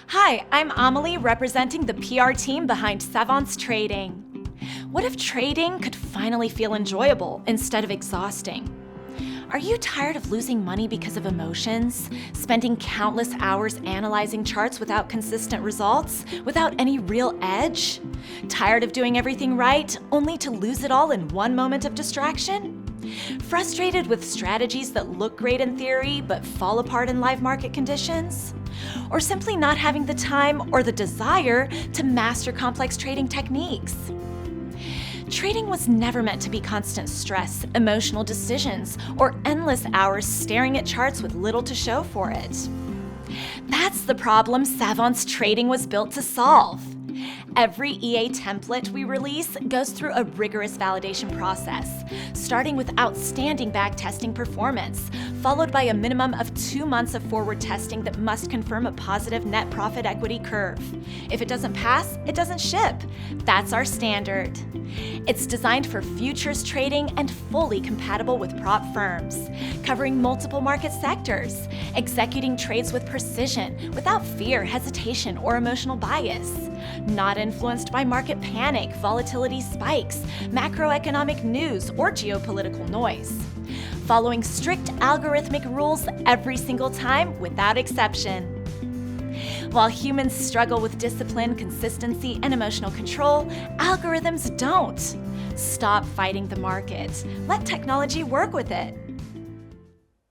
Hi, I'm Amelie representing the PR team behind Savants Trading. What if trading could finally feel enjoyable instead of exhausting? Are you tired of losing money because of emotions? Spending countless hours analyzing charts without consistent results, without any real edge? Tired of doing everything right, only to lose it all in one moment of distraction? Frustrated with strategies that look great in theory but fall apart in live market conditions? Or simply not having the time or the desire to master complex trading techniques? Trading was never meant to be constant stress, emotional decisions, or endless hours staring at charts with little to show for it. That's the problem Savants Trading was built to solve. Every EA template we release goes through a rigorous validation process, starting with outstanding backtesting performance, followed by a minimum of 2 months of forward testing that must confirm a positive net profit equity curve. If it doesn't pass, it doesn't ship. That's our standard. It's designed for futures trading and fully compatible with prop firms, covering multiple market sectors, executing trades with precision without fear, hesitation, or emotional bias, not influenced by market panic, volatility spikes, macroeconomic news, or geopolitical noise, following strict algorithmic rules every single time without exception. While humans struggle with discipline, consistency, and emotional control, algorithms don't. Stop fighting the market. Let technology work with it.